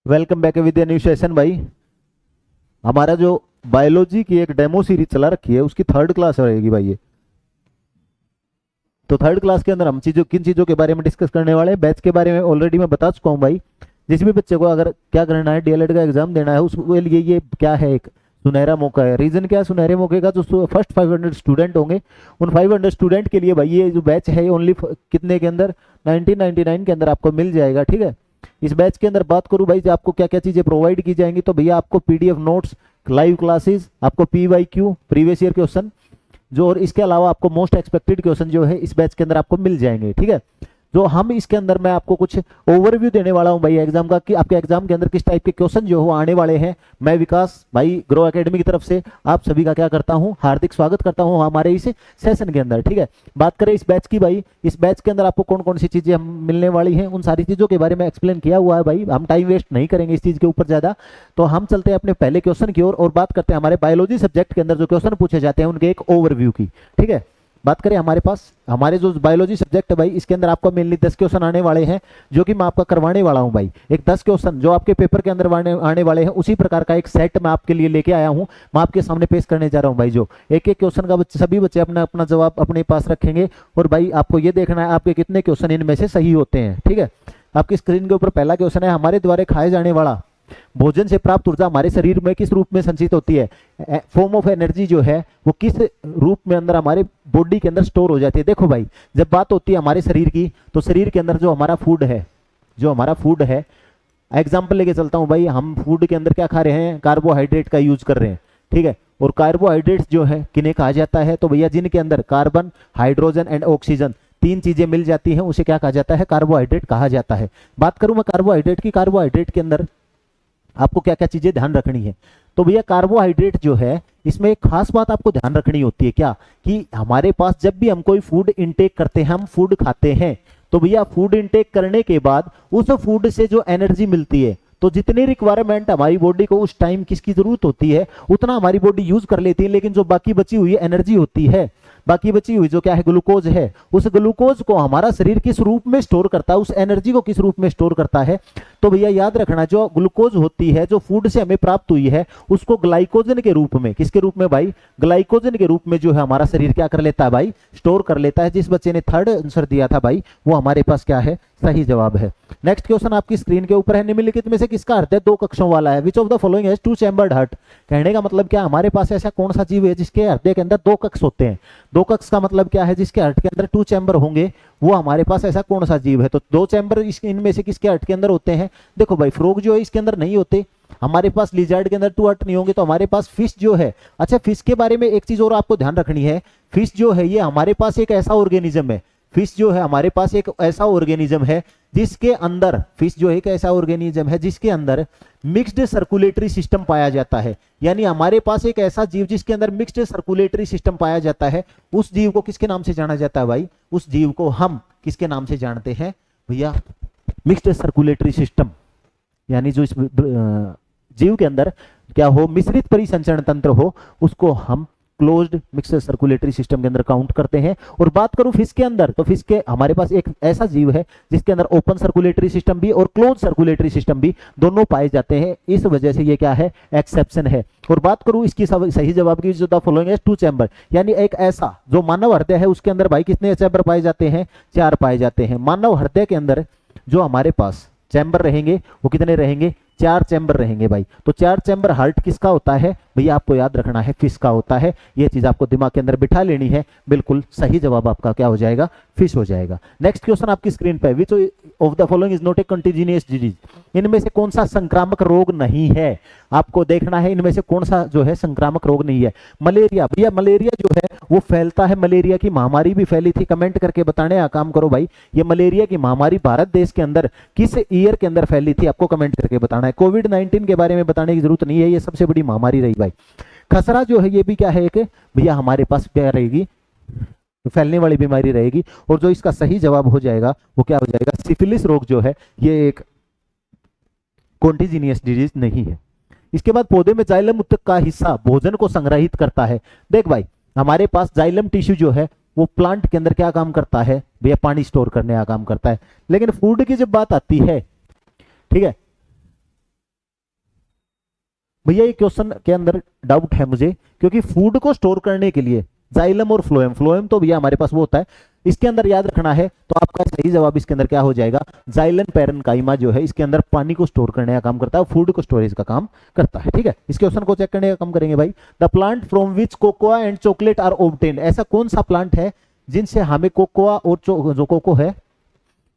Welcome back with new session भाई। हमारा जो बायोलॉजी की एक डेमो सीरीज चला रखी है उसकी थर्ड क्लास रहेगी भाई ये। तो थर्ड क्लास के अंदर हम किन चीज़ों के बारे में डिस्कस करने वाले हैं, बैच के बारे में ऑलरेडी मैं बता चुका हूँ भाई। जिस भी बच्चे को अगर क्या करना है, डीएलएड का एग्जाम देना है, उसके लिए ये क्या है, एक सुनहरा मौका है। रीजन क्या है सुनहरे मौके का? जो फर्स्ट 500 स्टूडेंट होंगे उन 500 स्टूडेंट के लिए भाई ये जो बैच है ओनली कितने के अंदर, 1999 के अंदर आपको मिल जाएगा। ठीक है, इस बैच के अंदर बात करूं भाई आपको क्या क्या चीजें प्रोवाइड की जाएंगी, तो भैया आपको पीडीएफ नोट्स, लाइव क्लासेस, आपको पीवाईक्यू प्रीवियस ईयर क्वेश्चन जो, और इसके अलावा आपको मोस्ट एक्सपेक्टेड क्वेश्चन जो है इस बैच के अंदर आपको मिल जाएंगे। ठीक है, जो हम इसके अंदर मैं आपको कुछ ओवरव्यू देने वाला हूं भाई एग्जाम का, कि आपके एग्जाम के अंदर किस टाइप के क्वेश्चन जो हो आने वाले हैं। मैं विकास भाई ग्रो एकेडमी की तरफ से आप सभी का क्या करता हूं, हार्दिक स्वागत करता हूं हमारे इस सेशन के अंदर। ठीक है, बात करें इस बैच की भाई, इस बैच के अंदर आपको कौन कौन सी चीजें मिलने वाली हैं, उन सारी चीजों के बारे में एक्सप्लेन किया हुआ है भाई। हम टाइम वेस्ट नहीं करेंगे इस चीज के ऊपर ज्यादा, तो हम चलते हैं अपने पहले क्वेश्चन की ओर और बात करते हैं हमारे बायोलॉजी सब्जेक्ट के अंदर जो क्वेश्चन पूछे जाते हैं उनके एक ओवरव्यू की। ठीक है, बात करें हमारे पास हमारे जो बायोलॉजी सब्जेक्ट है भाई, इसके अंदर आपको मेनली 10 क्वेश्चन आने वाले हैं जो कि मैं आपका करवाने वाला हूं भाई। एक 10 क्वेश्चन जो आपके पेपर के अंदर आने वाले हैं उसी प्रकार का एक सेट मैं आपके लिए लेके आया हूं, मैं आपके सामने पेश करने जा रहा हूं भाई। जो एक एक क्वेश्चन का सभी बच्चे अपना अपना जवाब अपने पास रखेंगे और भाई आपको ये देखना है आपके कितने क्वेश्चन इनमें से सही होते हैं। ठीक है, आपकी स्क्रीन के ऊपर पहला क्वेश्चन है, हमारे द्वारा खाए जाने वाला भोजन से प्राप्त ऊर्जा हमारे शरीर में किस रूप में संचित होती है? फॉर्म ऑफ एनर्जी जो है वो किस रूप में अंदर हमारे बॉडी के अंदर स्टोर हो जाती है? देखो भाई, जब बात होती है हमारे शरीर की, तो शरीर के अंदर जो हमारा फूड है, एग्जाम्पल लेके चलता हूं भाई, हम फूड के अंदर क्या खा रहे हैं, कार्बोहाइड्रेट का यूज कर रहे हैं। ठीक है, और कार्बोहाइड्रेट्स जो है किन्हें कहा जाता है? तो भैया जिनके अंदर कार्बन, हाइड्रोजन एंड ऑक्सीजन तीन चीजें मिल जाती हैं उसे क्या कहा जाता है? कार्बोहाइड्रेट कहा जाता है। बात करूं मैं कार्बोहाइड्रेट की, कार्बोहाइड्रेट के अंदर आपको क्या क्या चीजें ध्यान रखनी है, तो भैया कार्बोहाइड्रेट जो है इसमें एक खास बात आपको ध्यान रखनी होती है, क्या कि हमारे पास जब भी हम कोई फूड इंटेक करते हैं, हम फूड खाते हैं, तो भैया फूड इंटेक करने के बाद उस फूड से जो एनर्जी मिलती है, तो जितनी रिक्वायरमेंट हमारी बॉडी को उस टाइम किसकी जरूरत होती है उतना हमारी बॉडी यूज कर लेती है। लेकिन जो बाकी बची हुई एनर्जी होती है, बाकी बची हुई जो क्या है ग्लूकोज है, उस ग्लूकोज को हमारा शरीर किस रूप में स्टोर करता है, उस एनर्जी को किस रूप में स्टोर करता है? तो भैया याद रखना, जो ग्लूकोज होती है जो फूड से हमें प्राप्त हुई है उसको ग्लाइकोजन के रूप में, किसके रूप में भाई? ग्लाइकोजन के रूप में जो है हमारा शरीर क्या कर लेता है भाई? स्टोर कर लेता है। जिस बच्चे ने थर्ड आंसर दिया था भाई वो हमारे पास क्या है? सही जवाब है। नेक्स्ट क्वेश्चन आपकी स्क्रीन के ऊपर है, निम्नलिखित में से किसका हृदय दो कक्षों वाला है? Which of the following has two chambered heart? कहने का मतलब क्या, हमारे पास ऐसा कौन सा जीव है जिसके हृदय के अंदर दो कक्ष होते हैं? दो कक्ष का मतलब क्या है? जिसके हार्ट के अंदर 2 चैम्बर होंगे, वो हमारे पास ऐसा कौन सा जीव है? तो 2 चैम्बर इनमें से किसके हार्ट के अंदर होते हैं? देखो भाई, फ्रॉग जो है इसके अंदर नहीं होते, हमारे पास लिजर्ड के अंदर 2 हार्ट नहीं होंगे, तो हमारे पास फिश जो है, अच्छा फिश के बारे में एक चीज और आपको ध्यान रखनी है, फिश जो है ये हमारे पास एक ऐसा ऑर्गेनिज्म है, फिश जो है हमारे पास एक ऐसा ऑर्गेनिज्म है जिसके अंदर, फिश जो है एक ऐसा ऑर्गेनिज्म है जिसके अंदर मिक्स्ड सर्कुलेटरी सिस्टम पाया जाता है। यानी हमारे पास एक ऐसा जीव जिसके अंदर मिक्स्ड सर्कुलेटरी सिस्टम पाया जाता है, उस जीव को किसके नाम से जाना जाता है भाई? उस जीव को हम किसके नाम से जानते हैं भैया? Mixed circulatory system. यानी जो इस जीव के अंदर क्या हो, मिश्रित परिसंचरण तंत्र हो, उसको हम क्लोज्ड मिक्स्ड सर्कुलेटरी सिस्टम के अंदर काउंट करते हैं। और बात करूं फिश के अंदर, तो फिश के हमारे पास एक ऐसा जीव है जिसके अंदर ओपन सर्कुलेटरी सिस्टम भी और क्लोज सर्कुलेटरी सिस्टम भी दोनों पाए जाते हैं, इस वजह से ये क्या है? एक्सेप्शन है। और बात करूं इसकी सही जवाब की, जो द फॉलोइंग है 2 चैम्बर, यानी एक ऐसा जो मानव हृदय है उसके अंदर भाई कितने चैम्बर पाए जाते हैं? 4 पाए जाते हैं। मानव हृदय के अंदर जो हमारे पास चैम्बर रहेंगे वो कितने रहेंगे? 4 चैम्बर रहेंगे भाई। तो 4 चैम्बर हार्ट किसका होता है भैया? आपको याद रखना है फिश का होता है। यह चीज आपको दिमाग के अंदर बिठा लेनी है। बिल्कुल सही जवाब आपका क्या हो जाएगा? फिश हो जाएगा। नेक्स्ट क्वेश्चन आपकी स्क्रीन पे, विच of the following is not a continuous disease? इनमें से कौन सा संक्रामक रोग नहीं है? आपको देखना है इनमें से कौन सा जो है संक्रामक रोग नहीं है। मलेरिया, भैया मलेरिया जो है वो फैलता है, मलेरिया की महामारी भी फैली थी, कमेंट करके बताने का काम करो भाई। ये मलेरिया की महामारी भारत देश के अंदर किस ईयर के अंदर फैली थी? आपको कमेंट करके बताना है। कोविड-19 के बारे में बताने की जरूरत नहीं है, ये सबसे बड़ी महामारी रही भाई। खसरा जो है ये भी क्या है? एक भैया हमारे पास क्या रहेगी? फैलने वाली बीमारी रहेगी। और जो इसका सही जवाब हो जाएगा वो क्या हो जाएगा? सिफिलिस रोग जो है ये एक कॉन्टिजीनियस डिजीज नहीं है। इसके बाद पौधे में जाइलम उत्तक का हिस्सा भोजन को संग्रहित करता है। देख भाई, हमारे पास जाइलम टिश्यू जो है वो प्लांट के अंदर क्या काम करता है भैया? पानी स्टोर करने का काम करता है। लेकिन फूड की जब बात आती है, ठीक है, भैया ये क्वेश्चन के अंदर डाउट है मुझे, क्योंकि फूड को स्टोर करने के लिए जाइलम और फ्लोएम, फ्लोएम तो भैया हमारे पास वो होता है, इसके अंदर याद रखना है, तो आपका सही जवाब इसके अंदर क्या हो जाएगा, जाइलन पैरेन्काइमा जो है इसके अंदर पानी को स्टोर करने का काम करता है, फूड को स्टोरेज का काम करता है। ठीक है, इस क्वेश्चन को चेक करने का काम करेंगे भाई। The plant from which cocoa and chocolate are obtained, ऐसा कौन सा प्लांट है जिनसे हमें कोकोआ और जो कोको है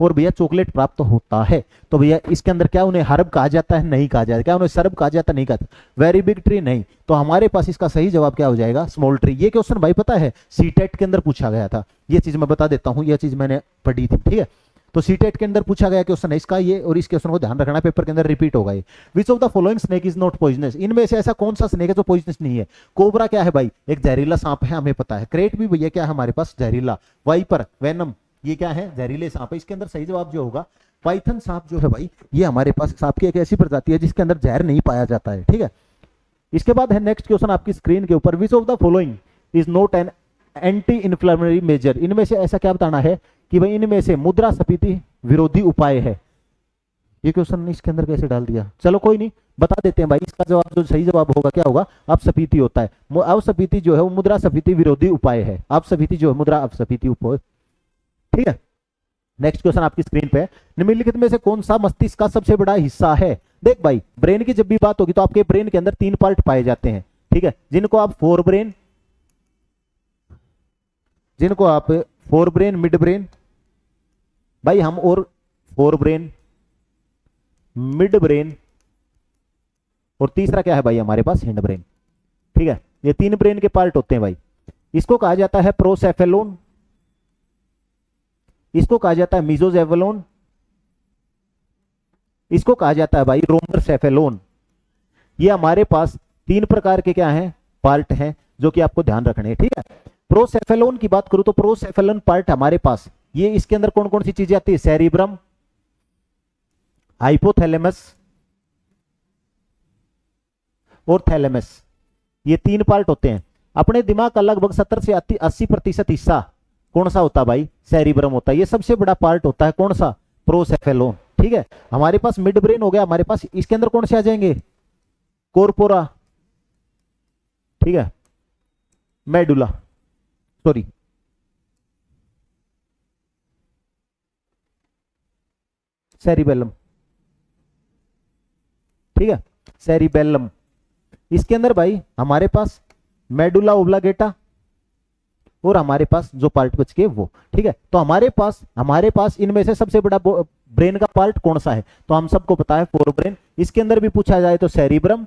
और भैया चॉकलेट प्राप्त होता है। तो भैया इसके अंदर क्या उन्हें हर्ब कहा जाता है, नहीं कहा जाता, क्या उन्हें सरब कहा जाता है, नहीं कहा जाता, वेरी बिग ट्री नहीं, तो हमारे पास इसका सही जवाब क्या हो जाएगा, स्मॉल ट्री। ये क्वेश्चन भाई पता है सीटेट के अंदर पूछा गया था, ये चीज मैं बता देता हूं, ये चीज मैंने पढ़ी थी। ठीक है, तो सीटेट के अंदर पूछा गया क्वेश्चन है इसका ये, और इस क्वेश्चन को ध्यान रखना पेपर के अंदर रिपीट होगा ये। विच of the following snake is not poisonous, इनमें से ऐसा कौन सा स्नेक है जो पॉइजनस नहीं है। कोबरा क्या है भाई, एक जहरीला सांप है, हमें पता है। क्रेट भी भैया क्या है हमारे पास, जहरीला। वाइपर, वेनम, ये क्या है, जहरीले सांप है। इसके अंदर सही जवाब जो होगा पाइथन सांप जो है भाई, ये हमारे पास सांप की एक ऐसी प्रजाति है जिसके अंदर जहर नहीं पाया जाता है। ठीक है, इसके बाद है नेक्स्ट क्वेश्चन आपकी स्क्रीन के ऊपर, which of the following is not an anti inflammatory measure, इनमें से ऐसा क्या बताना है कि भाई इनमें से मुद्रास्फीति विरोधी उपाय है। ये क्वेश्चन इसके अंदर कैसे डाल दिया, चलो कोई नहीं, बता देते हैं भाई। इसका जवाब जो सही जवाब होगा क्या होगा, अपस्फीति होता है। अपस्फीति जो है वो मुद्रास्फीति विरोधी उपाय है, अपस्फीति जो है मुद्रा अपस्फीति उपाय। ठीक है, नेक्स्ट क्वेश्चन आपकी स्क्रीन पे, निम्नलिखित में से कौन सा मस्तिष्क का सबसे बड़ा हिस्सा है। देख भाई, ब्रेन की जब भी बात होगी तो आपके ब्रेन के अंदर 3 पार्ट पाए जाते हैं। ठीक है, जिनको आप फोर ब्रेन, मिड ब्रेन, भाई हम और फोर ब्रेन, मिड ब्रेन, और तीसरा क्या है भाई हमारे पास, हिंड ब्रेन। ठीक है, ये 3 ब्रेन के पार्ट होते हैं भाई। इसको कहा जाता है प्रोसेफेलोन, इसको कहा जाता है मीजोसेफेलोन, इसको कहा जाता है भाई रोमरसेफेलोन। ये हमारे पास 3 प्रकार के क्या हैं, पार्ट हैं जो कि आपको ध्यान रखने हैं। ठीक है, प्रोसेफेलोन की बात करूं तो प्रोसेफेलोन पार्ट हमारे पास, ये इसके अंदर कौन कौन सी चीजें आती है, सेरिब्रम, हाइपोथैलेमस और थैलेमस, ये 3 पार्ट होते हैं। अपने दिमाग का लगभग 70 से 80% हिस्सा कौन सा होता है भाई, सेरिब्रम होता है। ये सबसे बड़ा पार्ट होता है कौन सा, प्रोसेफेलोन। ठीक है, हमारे पास मिड ब्रेन हो गया हमारे पास, इसके अंदर कौन से आ जाएंगे, कोर्पोरा, ठीक है, मेडुला, सॉरी सेरिबेलम। ठीक है, सेरिबेलम, इसके अंदर भाई हमारे पास मेडुला ओब्लागेटा और हमारे पास जो पार्ट बच के वो। ठीक है, तो हमारे पास इनमें से सबसे बड़ा ब्रेन का पार्ट कौन सा है, तो हम सबको पता है फोर ब्रेन। इसके अंदर भी पूछा जाए तो सेरिब्रम,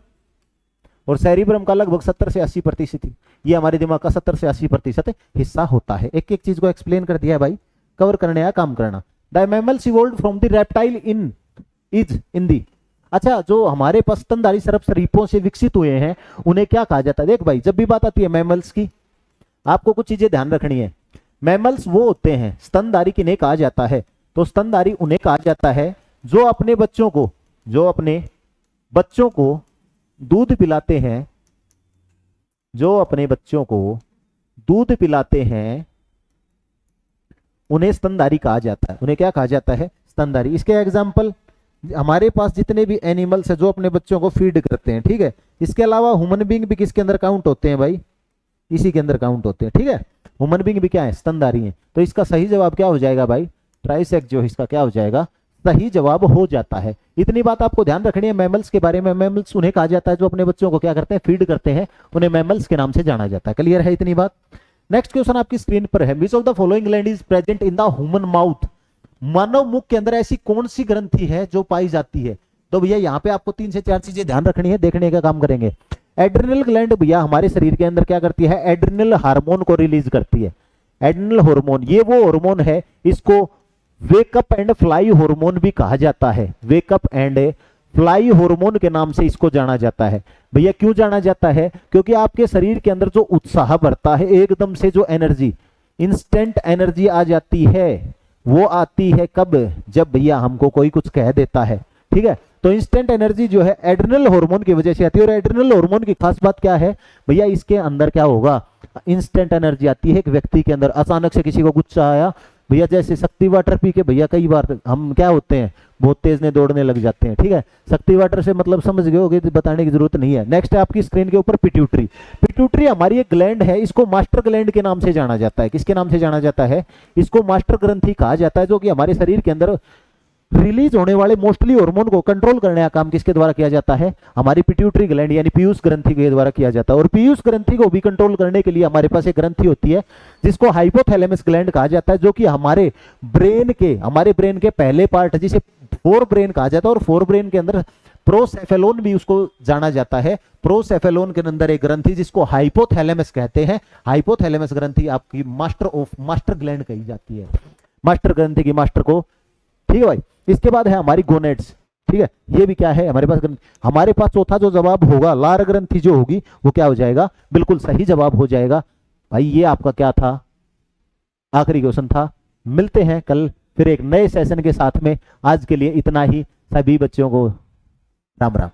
और सेरिब्रम का लगभग 70 से 80%, ये हमारे दिमाग का 70 से 80% हिस्सा होता है। एक एक चीज को एक्सप्लेन कर दिया है भाई, कवर करने या काम करना। The mammals evolved from the reptile in the, अच्छा जो हमारे पास स्तनधारी सरीसृपों से विकसित हुए हैं उन्हें क्या कहा जाता है। देख भाई, जब भी बात आती है मैमल्स की, आपको कुछ चीजें ध्यान रखनी है। मैमल्स वो होते हैं, स्तनधारी किन्हें कहा जाता है, तो स्तनधारी उन्हें कहा जाता है जो अपने बच्चों को दूध पिलाते हैं, उन्हें स्तनधारी कहा जाता है। उन्हें क्या कहा जाता है, स्तनधारी। इसके एग्जाम्पल हमारे पास जितने भी एनिमल्स है जो अपने बच्चों को फीड करते हैं। ठीक है, इसके अलावा ह्यूमन बीइंग भी किसके अंदर काउंट होते हैं भाई, इसी के अंदर काउंट होते हैं। ठीक है, ह्यूमन बीइंग भी क्या है, स्तनधारी है। तो इसका सही जवाब क्या हो जाएगा भाई, ट्राइसेक्स जो इसका क्या हो जाएगा, सही जवाब हो जाता है। इतनी बात आपको ध्यान रखनी है मैमल्स के बारे में। मैमल्स उन्हें कहा जाता है जो अपने बच्चों को क्या करते हैं, फीड करते हैं, उन्हें मैमल्स के नाम से जाना जाता है। क्लियर है इतनी बात। नेक्स्ट क्वेश्चन आपकी स्क्रीन पर है, which of the following gland is present in the human mouth, मानव मुख के अंदर ऐसी कौन सी ग्रंथि है जो पाई जाती है। तो भैया यहाँ पे आपको 3 से 4 चीजें ध्यान रखनी है, देखने का काम करेंगे। एड्रिनल ग्लैंड भैया हमारे शरीर के अंदर क्या करती है, एड्रिनल हार्मोन को रिलीज करती है। एड्रिनल हार्मोन, ये वो हार्मोन है, इसको वेकअप एंड फ्लाई हार्मोन भी कहा जाता है। वेकअप एंड फ्लाई हार्मोन के नाम से इसको जाना जाता है। भैया क्यों जाना जाता है, क्योंकि आपके शरीर के अंदर जो उत्साह बढ़ता है, एकदम से जो एनर्जी, इंस्टेंट एनर्जी आ जाती है, वो आती है कब, जब भैया हमको कोई कुछ कह देता है। ठीक है, तो इंस्टेंट एनर्जी जो है एड्रिनल हार्मोन की वजह से आती है। और एड्रिनल हार्मोन की खास बात क्या है भैया, इसके अंदर क्या होगा, इंस्टेंट एनर्जी आती है। एक व्यक्ति के अंदर अचानक से किसी को गुस्सा आया, भैया जैसे शक्ति वाटर पी के भैया कई बार हम क्या होते हैं, बहुत तेज ने दौड़ने लग जाते हैं, ठीक है। शक्ति वाटर से मतलब समझ गए होगे, बताने की जरूरत नहीं है। नेक्स्ट है आपकी स्क्रीन के ऊपर पिट्यूटरी। पिट्यूटरी हमारी एक ग्लैंड है, इसको मास्टर ग्लैंड के नाम से जाना जाता है। किसके नाम से जाना जाता है? इसको मास्टर ग्रंथि कहा जाता है, जो कि हमारे शरीर के अंदर रिलीज होने वाले मोस्टली हार्मोन को कंट्रोल करने का काम किसके द्वारा किया जाता है? हमारी पिट्यूटरी ग्लैंड यानी पीयूष ग्रंथि के द्वारा किया जाता है। और पीयूष ग्रंथि को भी कंट्रोल करने के लिए हमारे पास एक ग्रंथि होती है जिसको हाइपोथैलेमस ग्लैंड कहा जाता है, जो कि हमारे ब्रेन के पहले पार्ट जिसे फोर ब्रेन कहा जाता है, और फोर ब्रेन के अंदर प्रोसेफेलोन भी उसको जाना जाता है। प्रोसेफेलोन के अंदर एक ग्रंथि जिसको हाइपोथैलेमस कहते हैं, हाइपोथैलेमस ग्रंथि आपकी मास्टर ग्लैंड कही जाती है, मास्टर ग्रंथि की मास्टर को, ठीक है भाई। इसके बाद है हमारी गोनेड्स, ठीक है। ये भी क्या है हमारे पास ग्रंथि। हमारे पास चौथा जो जवाब होगा लार ग्रंथि जो होगी वो क्या हो जाएगा? बिल्कुल सही जवाब हो जाएगा भाई। ये आपका क्या था? आखिरी क्वेश्चन था। मिलते हैं कल फिर एक नए सेशन के साथ में। आज के लिए इतना ही। सभी बच्चों को राम राम।